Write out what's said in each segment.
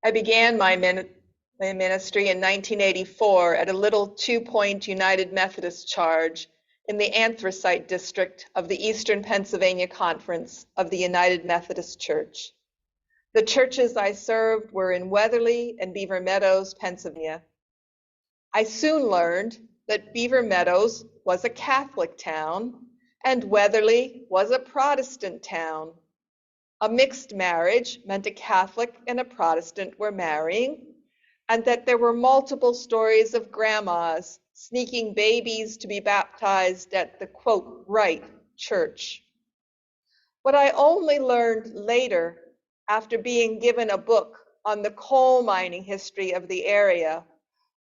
I began my ministry in 1984 at a little two-point United Methodist charge in the Anthracite district of the Eastern Pennsylvania Conference of the United Methodist Church. The churches I served were in Weatherly and Beaver Meadows, Pennsylvania. I soon learned that Beaver Meadows was a Catholic town and Weatherly was a Protestant town. A mixed marriage meant a Catholic and a Protestant were marrying, and that there were multiple stories of grandmas sneaking babies to be baptized at the, quote, right church. What I only learned later, after being given a book on the coal mining history of the area,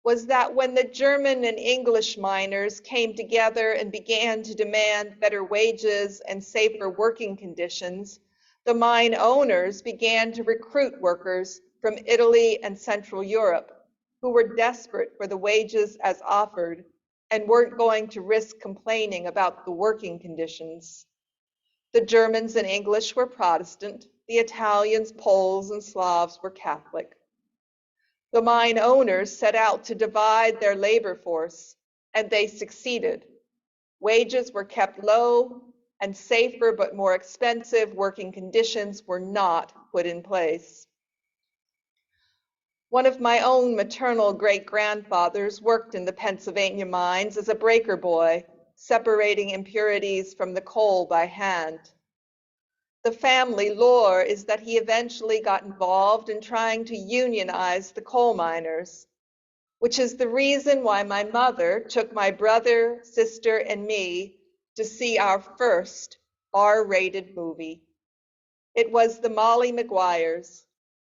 was that when the German and English miners came together and began to demand better wages and safer working conditions, the mine owners began to recruit workers from Italy and Central Europe who were desperate for the wages as offered and weren't going to risk complaining about the working conditions. The Germans and English were Protestant, the Italians, Poles, and Slavs were Catholic. The mine owners set out to divide their labor force, and they succeeded. Wages were kept low, and safer but more expensive working conditions were not put in place. One of my own maternal great-grandfathers worked in the Pennsylvania mines as a breaker boy, separating impurities from the coal by hand. The family lore is that he eventually got involved in trying to unionize the coal miners, which is the reason why my mother took my brother, sister, and me to see our first R-rated movie. It was The Molly Maguires,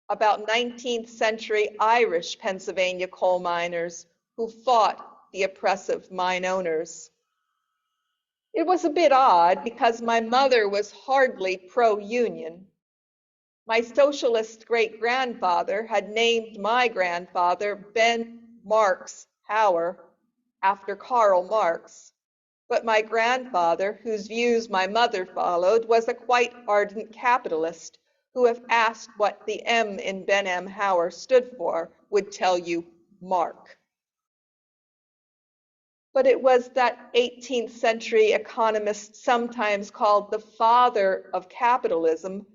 about 19th century Irish Pennsylvania coal miners who fought the oppressive mine owners. It was a bit odd because my mother was hardly pro-union. My socialist great-grandfather had named my grandfather Ben Marx Hauer after Karl Marx, but my grandfather, whose views my mother followed, was a quite ardent capitalist who, if asked what the M in Ben M. Hauer stood for, would tell you Mark. But it was that 18th century economist sometimes called the father of capitalism,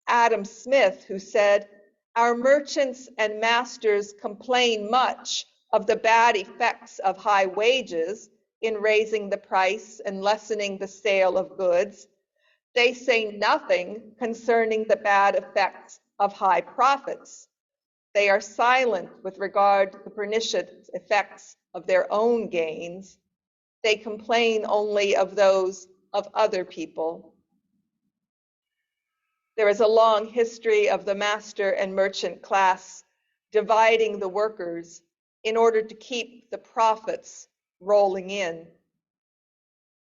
Adam Smith, who said, "Our merchants and masters complain much of the bad effects of high wages in raising the price and lessening the sale of goods. They say nothing concerning the bad effects of high profits. They are silent with regard to the pernicious effects of their own gains. They complain only of those of other people." There is a long history of the master and merchant class dividing the workers in order to keep the profits rolling in.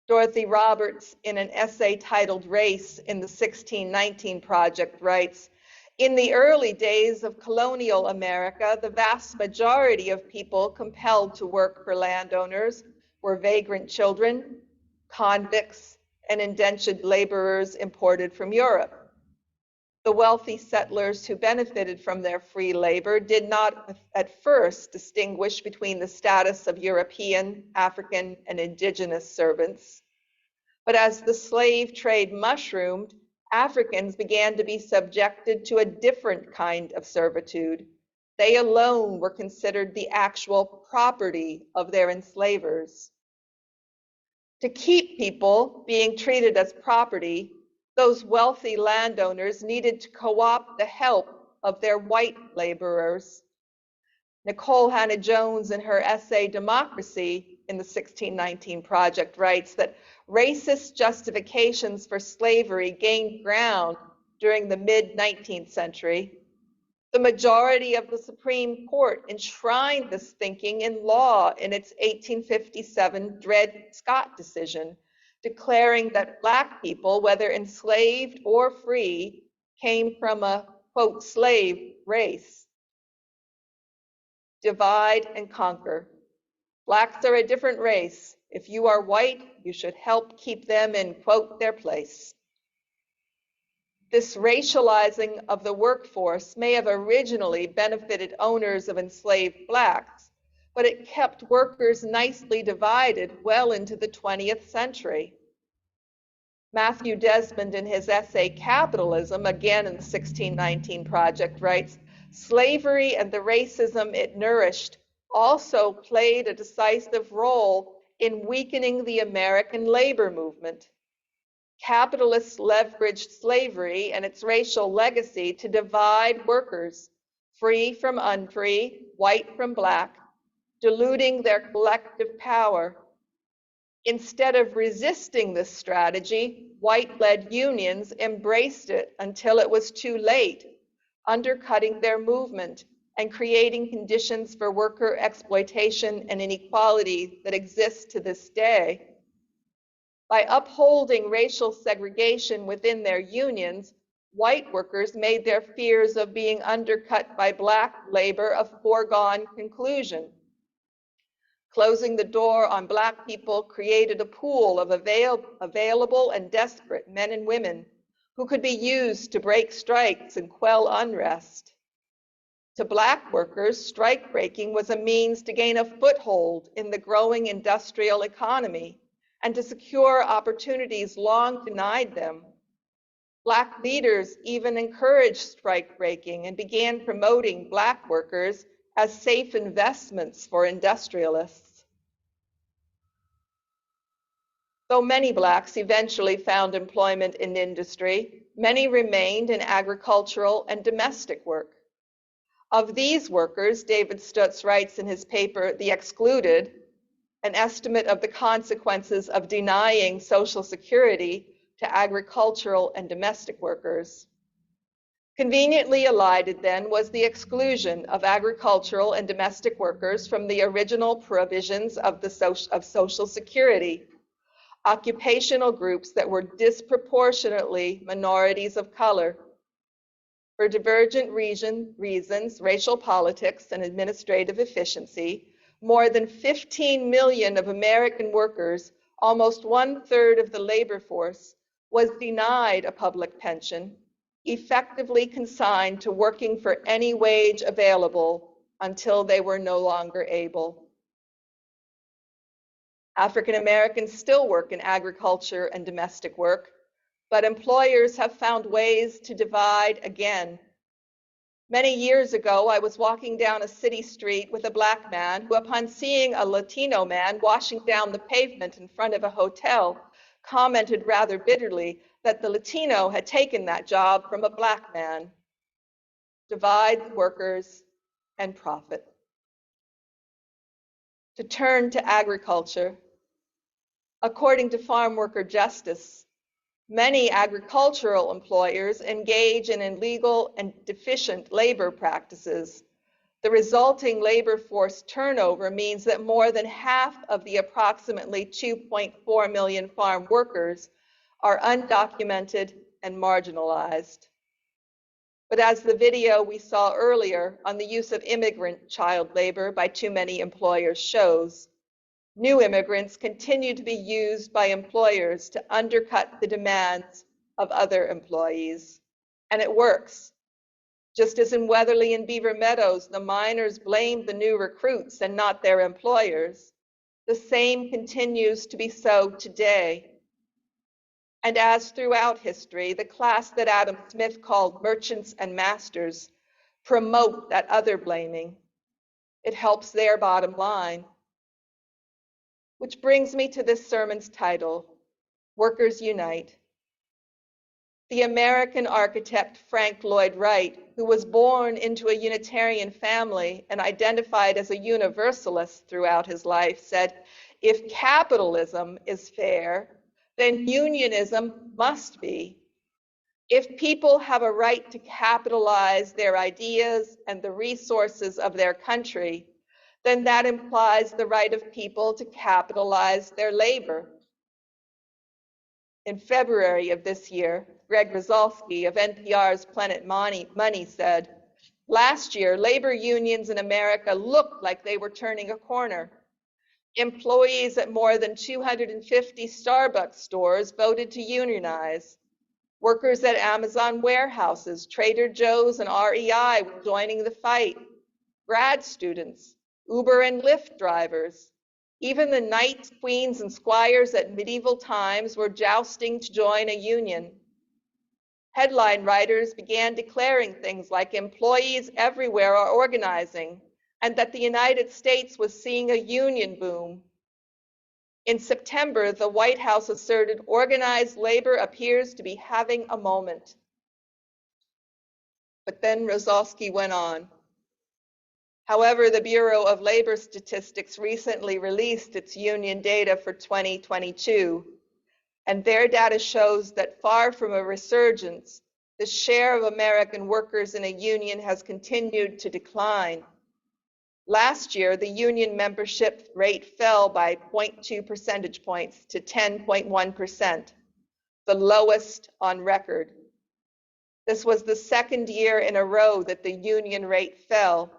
Dorothy Roberts, in an essay titled Race in the 1619 Project, writes, "In the early days of colonial America, the vast majority of people compelled to work for landowners were vagrant children, convicts, and indentured laborers imported from Europe. The wealthy settlers who benefited from their free labor did not at first distinguish between the status of European, African, and indigenous servants. But as the slave trade mushroomed, Africans began to be subjected to a different kind of servitude. They alone were considered the actual property of their enslavers. To keep people being treated as property, those wealthy landowners needed to co-opt the help of their white laborers. Nicole Hannah-Jones, in her essay Democracy in the 1619 Project, writes that racist justifications for slavery gained ground during the mid-19th century. The majority of the Supreme Court enshrined this thinking in law in its 1857 Dred Scott decision, declaring that Black people, whether enslaved or free, came from a, quote, slave race. Divide and conquer. Blacks are a different race. If you are white, you should help keep them in, quote, their place. This racializing of the workforce may have originally benefited owners of enslaved blacks, but it kept workers nicely divided well into the 20th century. Matthew Desmond, in his essay Capitalism, again in the 1619 Project, writes, slavery and the racism it nourished also played a decisive role in weakening the American labor movement. Capitalists leveraged slavery and its racial legacy to divide workers, free from unfree, white from black, diluting their collective power. Instead of resisting this strategy, white-led unions embraced it until it was too late, undercutting their movement and creating conditions for worker exploitation and inequality that exist to this day. By upholding racial segregation within their unions, white workers made their fears of being undercut by black labor a foregone conclusion. Closing the door on black people created a pool of available and desperate men and women who could be used to break strikes and quell unrest. To black workers, strike breaking was a means to gain a foothold in the growing industrial economy and to secure opportunities long denied them. Black leaders even encouraged strike breaking and began promoting black workers as safe investments for industrialists. Though many blacks eventually found employment in industry, many remained in agricultural and domestic work. Of these workers, David Stutz writes in his paper, The Excluded, an estimate of the consequences of denying Social Security to agricultural and domestic workers. Conveniently elided then was the exclusion of agricultural and domestic workers from the original provisions of Social Security, occupational groups that were disproportionately minorities of color. For divergent reasons, racial politics and administrative efficiency, more than 15 million of American workers, almost 1/3 of the labor force, was denied a public pension, effectively consigned to working for any wage available until they were no longer able. African Americans still work in agriculture and domestic work, but employers have found ways to divide again. Many years ago, I was walking down a city street with a black man who, upon seeing a Latino man washing down the pavement in front of a hotel, commented rather bitterly that the Latino had taken that job from a black man. Divide workers and profit. To turn to agriculture, according to Farm Worker Justice, many agricultural employers engage in illegal and deficient labor practices. The resulting labor force turnover means that more than half of the approximately 2.4 million farm workers are undocumented and marginalized. But as the video we saw earlier on the use of immigrant child labor by too many employers shows, new immigrants continue to be used by employers to undercut the demands of other employees. And it works. Just as in Weatherly and Beaver Meadows, the miners blamed the new recruits and not their employers, the same continues to be so today. And as throughout history, the class that Adam Smith called merchants and masters promote that other blaming. It helps their bottom line. Which brings me to this sermon's title, Workers Unite. The American architect Frank Lloyd Wright, who was born into a Unitarian family and identified as a Universalist throughout his life, said, if capitalism is fair, then unionism must be. If people have a right to capitalize their ideas and the resources of their country, then that implies the right of people to capitalize their labor. In February of this year, Greg Rosalsky of NPR's Planet Money said, last year, labor unions in America looked like they were turning a corner. Employees at more than 250 Starbucks stores voted to unionize. Workers at Amazon warehouses, Trader Joe's, and REI were joining the fight. Grad students, Uber and Lyft drivers, even the knights, queens, and squires at medieval times were jousting to join a union. Headline writers began declaring things like employees everywhere are organizing, and that the United States was seeing a union boom. In September, the White House asserted organized labor appears to be having a moment. But then Rosowski went on. However, the Bureau of Labor Statistics recently released its union data for 2022, and their data shows that far from a resurgence, the share of American workers in a union has continued to decline. Last year, the union membership rate fell by 0.2 percentage points to 10.1%, the lowest on record. This was the second year in a row that the union rate fell.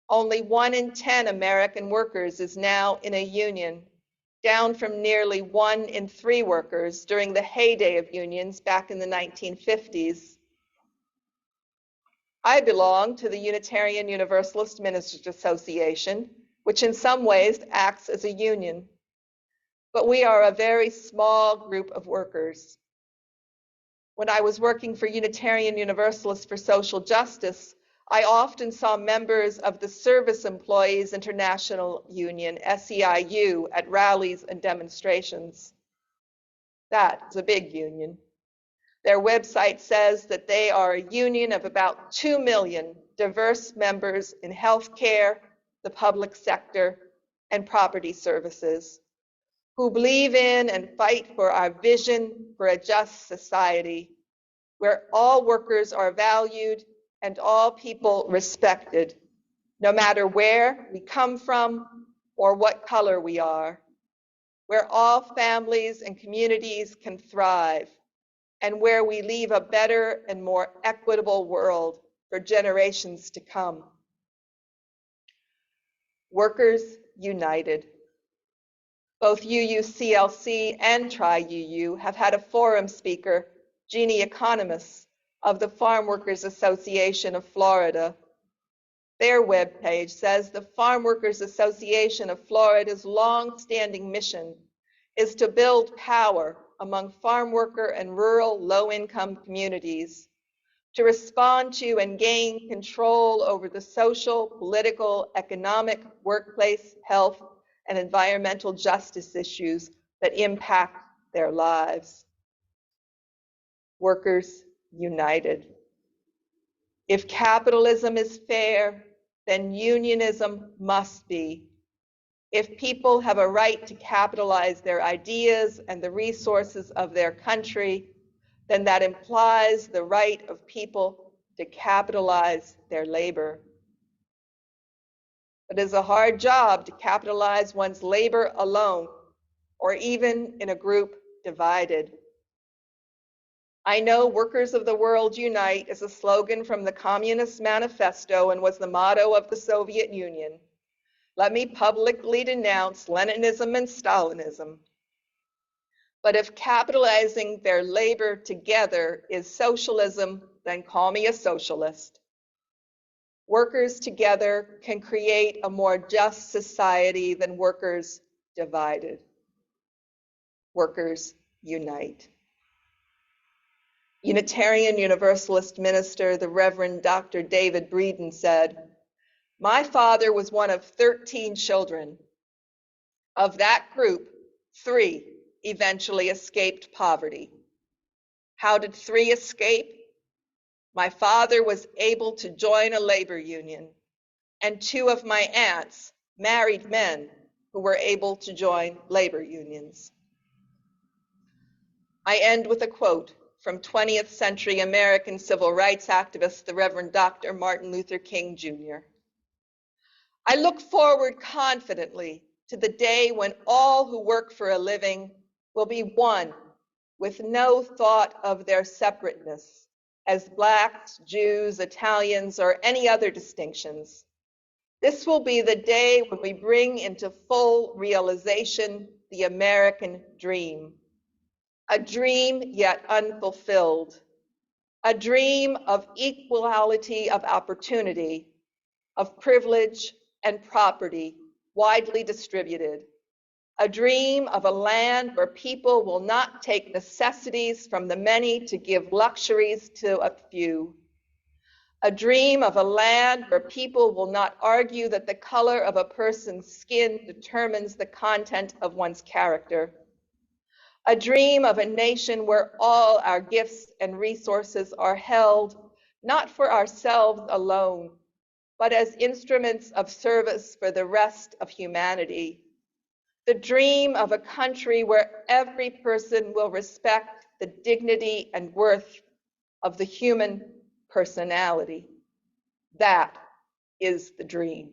Only 1 in 10 American workers is now in a union, down from nearly 1 in 3 workers during the heyday of unions back in the 1950s. I belong to the Unitarian Universalist Ministers Association, which in some ways acts as a union. But we are a very small group of workers. When I was working for Unitarian Universalists for Social Justice, I often saw members of the Service Employees International Union, SEIU, at rallies and demonstrations. That's a big union. Their website says that they are a union of about 2 million diverse members in healthcare, the public sector, and property services, who believe in and fight for our vision for a just society, where all workers are valued and all people respected, no matter where we come from or what color we are, where all families and communities can thrive, and where we leave a better and more equitable world for generations to come. Workers United. Both UUCLC and Tri-UU have had a forum speaker, Jeannie Economos, of the Farm Workers Association of Florida. Their webpage says the Farm Workers Association of Florida's long-standing mission is to build power among farm worker and rural low-income communities, to respond to and gain control over the social, political, economic, workplace, health, and environmental justice issues that impact their lives. Workers United. If capitalism is fair, then unionism must be. If people have a right to capitalize their ideas and the resources of their country, then that implies the right of people to capitalize their labor. It is a hard job to capitalize one's labor alone, or even in a group divided. I know Workers of the World Unite is a slogan from the Communist Manifesto and was the motto of the Soviet Union. Let me publicly denounce Leninism and Stalinism. But if capitalizing their labor together is socialism, then call me a socialist. Workers together can create a more just society than workers divided. Workers unite. Unitarian Universalist minister, the Reverend Dr. David Breeden said, "My father was one of 13 children. Of that group, 3 eventually escaped poverty. How did 3 escape? My father was able to join a labor union, and 2 of my aunts married men who were able to join labor unions." I end with a quote from 20th century American civil rights activist, the Reverend Dr. Martin Luther King Jr. "I look forward confidently to the day when all who work for a living will be one, with no thought of their separateness as Blacks, Jews, Italians, or any other distinctions. This will be the day when we bring into full realization the American dream. a dream yet unfulfilled, a dream of equality of opportunity, of privilege and property widely distributed, a dream of a land where people will not take necessities from the many to give luxuries to a few, a dream of a land where people will not argue that the color of a person's skin determines the content of one's character, a dream of a nation where all our gifts and resources are held not for ourselves alone, but as instruments of service for the rest of humanity. The dream of a country where every person will respect the dignity and worth of the human personality. That is the dream.